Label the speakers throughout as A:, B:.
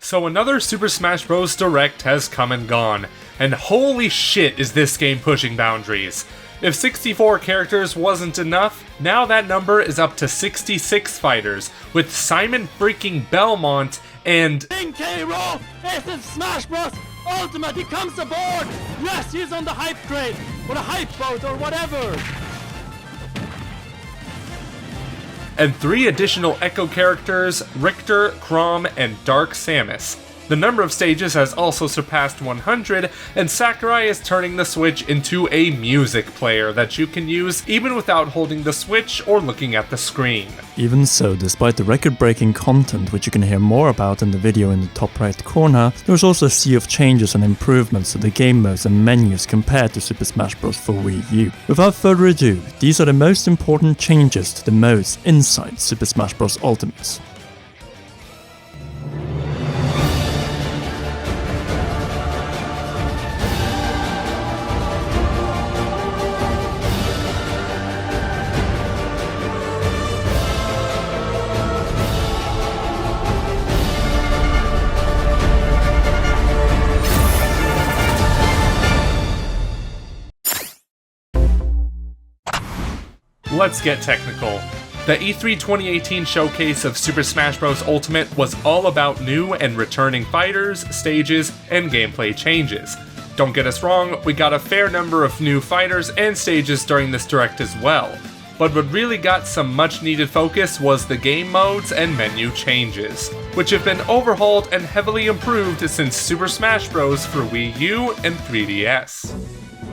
A: So another Super Smash Bros. Direct has come and gone, and holy shit is this game pushing boundaries. If 64 characters wasn't enough, now that number is up to 66 fighters, with Simon freaking Belmont and
B: King K. Rool is in Smash Bros. Ultimate, he comes aboard! Yes, he's on the hype train, or the hype boat, or whatever!
A: and 3 additional Echo characters, Richter, Chrom, and Dark Samus. The number of stages has also surpassed 100, and Sakurai is turning the Switch into a music player that you can use even without holding the Switch or looking at the screen.
C: Even so, despite the record-breaking content, which you can hear more about in the video in the top right corner, there's also a sea of changes and improvements to the game modes and menus compared to Super Smash Bros. For Wii U. Without further ado, these are the most important changes to the modes inside Super Smash Bros. Ultimate.
A: Let's get technical. The E3 2018 showcase of Super Smash Bros. Ultimate was all about new and returning fighters, stages, and gameplay changes. Don't get us wrong, we got a fair number of new fighters and stages during this direct as well. But what really got some much needed focus was the game modes and menu changes, which have been overhauled and heavily improved since Super Smash Bros. For Wii U and 3DS.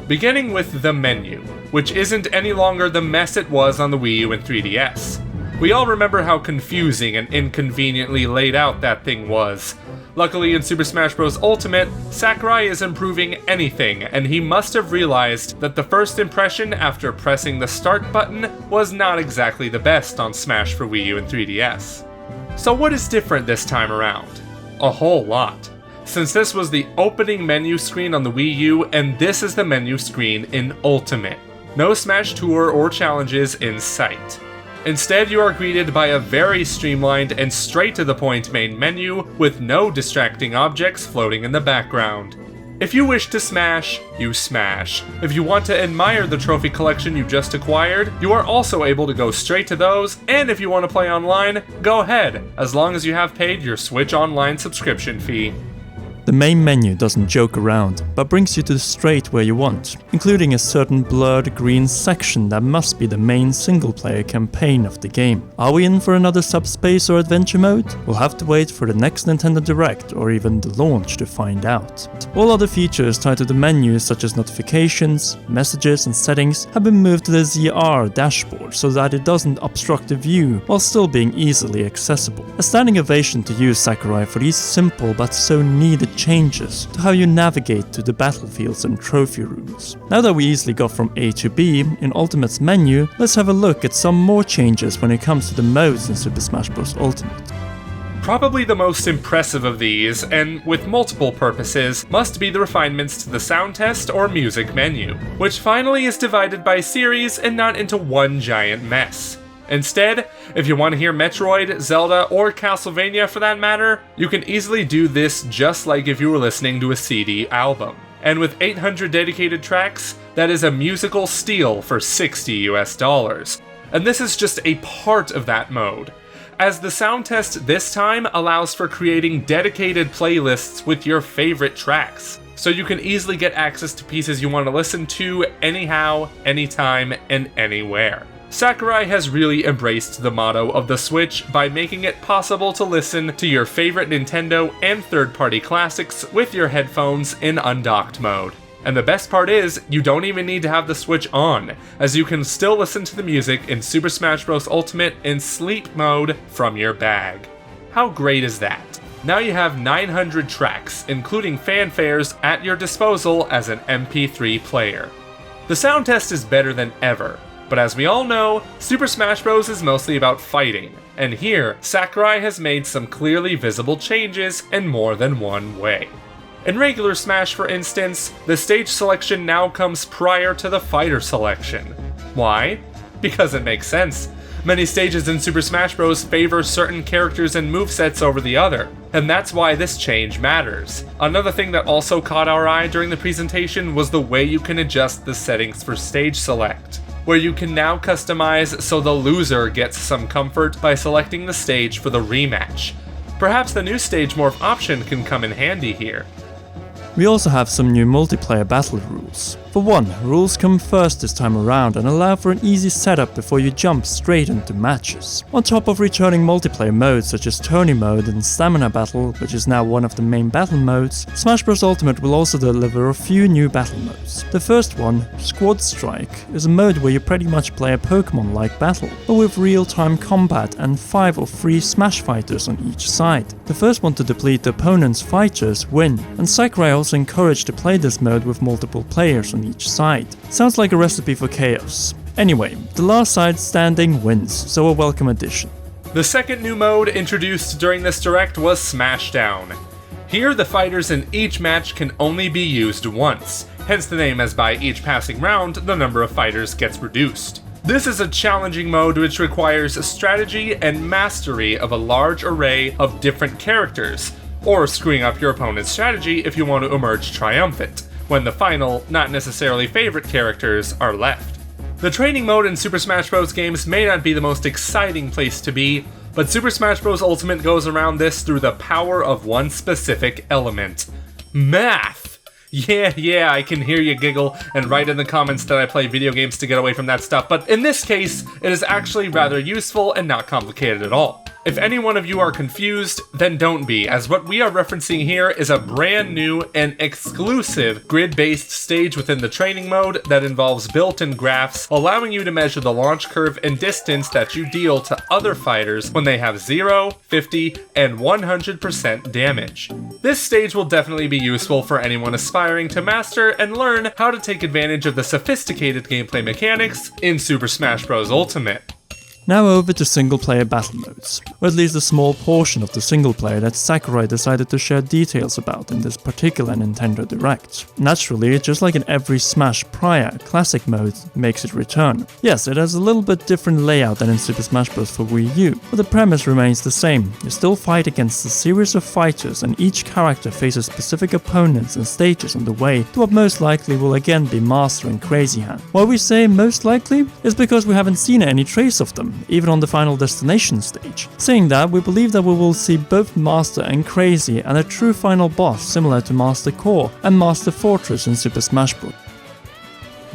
A: Beginning with the menu, which isn't any longer the mess it was on the Wii U and 3DS. We all remember how confusing and inconveniently laid out that thing was. Luckily in Super Smash Bros. Ultimate, Sakurai is improving anything, and he must have realized that the first impression after pressing the start button was not exactly the best on Smash for Wii U and 3DS. So what is different this time around? A whole lot. Since this was the opening menu screen on the Wii U, and this is the menu screen in Ultimate. No Smash Tour or challenges in sight. Instead, you are greeted by a very streamlined and straight-to-the-point main menu with no distracting objects floating in the background. If you wish to smash, you smash. If you want to admire the trophy collection you just acquired, you are also able to go straight to those, and if you want to play online, go ahead, as long as you have paid your Switch Online subscription fee.
C: The main menu doesn't joke around, but brings you to straight where you want, including a certain blurred green section that must be the main single-player campaign of the game. Are we in for another subspace or adventure mode? We'll have to wait for the next Nintendo Direct or even the launch to find out. All other features tied to the menu, such as notifications, messages and settings, have been moved to the ZR dashboard so that it doesn't obstruct the view while still being easily accessible. A standing ovation to you, Sakurai, for these simple but so needed changes to how you navigate to the battlefields and trophy rooms. Now that we easily got from A to B in Ultimate's menu, let's have a look at some more changes when it comes to the modes in Super Smash Bros. Ultimate.
A: Probably the most impressive of these, and with multiple purposes, must be the refinements to the sound test or music menu, which finally is divided by series and not into one giant mess. Instead, if you want to hear Metroid, Zelda, or Castlevania for that matter, you can easily do this just like if you were listening to a CD album. And with 800 dedicated tracks, that is a musical steal for $60 US. And this is just a part of that mode, as the sound test this time allows for creating dedicated playlists with your favorite tracks. So you can easily get access to pieces you want to listen to anyhow, anytime, and anywhere. Sakurai has really embraced the motto of the Switch by making it possible to listen to your favorite Nintendo and third-party classics with your headphones in undocked mode. And the best part is, you don't even need to have the Switch on, as you can still listen to the music in Super Smash Bros. Ultimate in sleep mode from your bag. How great is that? Now you have 900 tracks, including fanfares, at your disposal as an MP3 player. The sound test is better than ever. But as we all know, Super Smash Bros. Is mostly about fighting, and here, Sakurai has made some clearly visible changes in more than one way. In regular Smash, for instance, the stage selection now comes prior to the fighter selection. Why? Because it makes sense. Many stages in Super Smash Bros. Favor certain characters and movesets over the other, and that's why this change matters. Another thing that also caught our eye during the presentation was the way you can adjust the settings for stage select, where you can now customize so the loser gets some comfort by selecting the stage for the rematch. Perhaps the new stage morph option can come in handy here.
C: We also have some new multiplayer battle rules. For one, rules come first this time around and allow for an easy setup before you jump straight into matches. On top of returning multiplayer modes such as Tourney mode and Stamina Battle, which is now one of the main battle modes, Smash Bros. Ultimate will also deliver a few new battle modes. The first one, Squad Strike, is a mode where you pretty much play a Pokemon-like battle, but with real-time combat and 5 or 3 Smash fighters on each side. The first one to deplete the opponent's fighters win, and Sakurai also encouraged to play this mode with multiple players on each side. Sounds like a recipe for chaos. Anyway, the last side standing wins, so a welcome addition.
A: The second new mode introduced during this direct was Smashdown. Here, the fighters in each match can only be used once, hence the name, as by each passing round, the number of fighters gets reduced. This is a challenging mode which requires strategy and mastery of a large array of different characters, or screwing up your opponent's strategy if you want to emerge triumphant, when the final, not necessarily favorite characters are left. The training mode in Super Smash Bros. Games may not be the most exciting place to be, but Super Smash Bros. Ultimate goes around this through the power of one specific element: math! Yeah, I can hear you giggle and write in the comments that I play video games to get away from that stuff, but in this case, it is actually rather useful and not complicated at all. If any one of you are confused, then don't be, as what we are referencing here is a brand new and exclusive grid-based stage within the training mode that involves built-in graphs, allowing you to measure the launch curve and distance that you deal to other fighters when they have 0, 50, and 100% damage. This stage will definitely be useful for anyone aspiring to master and learn how to take advantage of the sophisticated gameplay mechanics in Super Smash Bros. Ultimate.
C: Now over to single-player battle modes, or at least a small portion of the single-player that Sakurai decided to share details about in this particular Nintendo Direct. Naturally, just like in every Smash prior, Classic mode makes its return. Yes, it has a little bit different layout than in Super Smash Bros. For Wii U, but the premise remains the same. You still fight against a series of fighters, and each character faces specific opponents and stages on the way to what most likely will again be Master and Crazy Hand. Why we say most likely is because we haven't seen any trace of them, even on the Final Destination stage. Saying that, we believe that we will see both Master and Crazy and a true final boss similar to Master Core and Master Fortress in Super Smash Bros.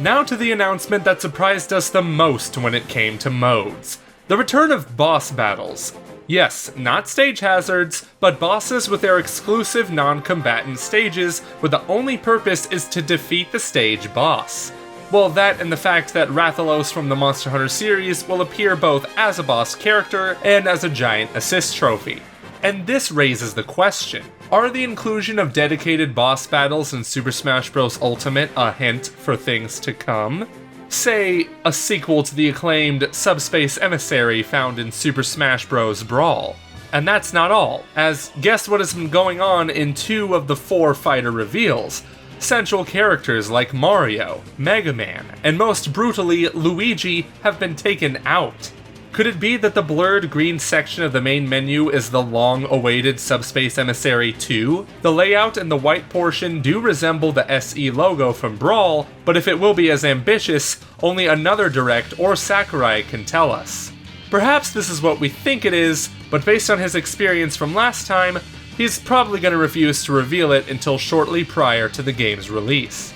A: Now to the announcement that surprised us the most when it came to modes. The return of boss battles. Yes, not stage hazards, but bosses with their exclusive non-combatant stages where the only purpose is to defeat the stage boss. Well, that and the fact that Rathalos from the Monster Hunter series will appear both as a boss character and as a giant assist trophy. And this raises the question: are the inclusion of dedicated boss battles in Super Smash Bros. Ultimate a hint for things to come? Say, a sequel to the acclaimed Subspace Emissary found in Super Smash Bros. Brawl. And that's not all, as guess what has been going on in 2 of the 4 fighter reveals? Central characters like Mario, Mega Man, and most brutally, Luigi have been taken out. Could it be that the blurred green section of the main menu is the long-awaited Subspace Emissary 2? The layout and the white portion do resemble the SE logo from Brawl, but if it will be as ambitious, only another Direct or Sakurai can tell us. Perhaps this is what we think it is, but based on his experience from last time, he's probably going to refuse to reveal it until shortly prior to the game's release.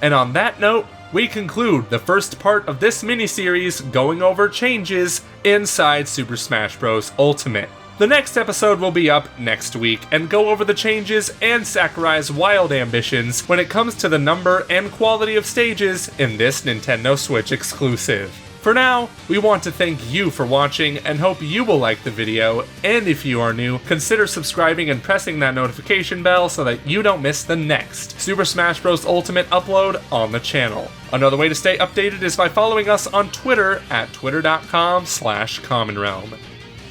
A: And on that note, we conclude the first part of this miniseries going over changes inside Super Smash Bros. Ultimate. The next episode will be up next week and go over the changes and Sakurai's wild ambitions when it comes to the number and quality of stages in this Nintendo Switch exclusive. For now, we want to thank you for watching and hope you will like the video, and if you are new, consider subscribing and pressing that notification bell so that you don't miss the next Super Smash Bros. Ultimate upload on the channel. Another way to stay updated is by following us on Twitter at twitter.com/commonrealm.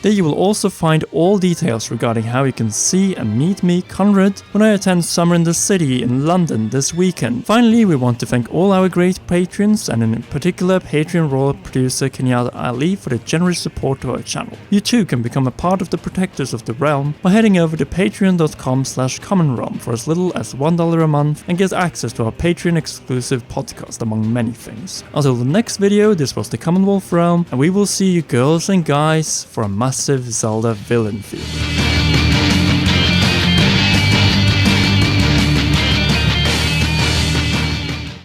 C: There you will also find all details regarding how you can see and meet me, Conrad, when I attend Summer in the City in London this weekend. Finally, we want to thank all our great patrons, and in particular Patreon royal producer Kenyatta Ali for the generous support to our channel. You too can become a part of the Protectors of the Realm by heading over to patreon.com/commonrealm for as little as $1 a month and get access to our Patreon exclusive podcast among many things. Until the next video, this was the Commonwealth Realm, and we will see you girls and guys for a massive Zelda villain field.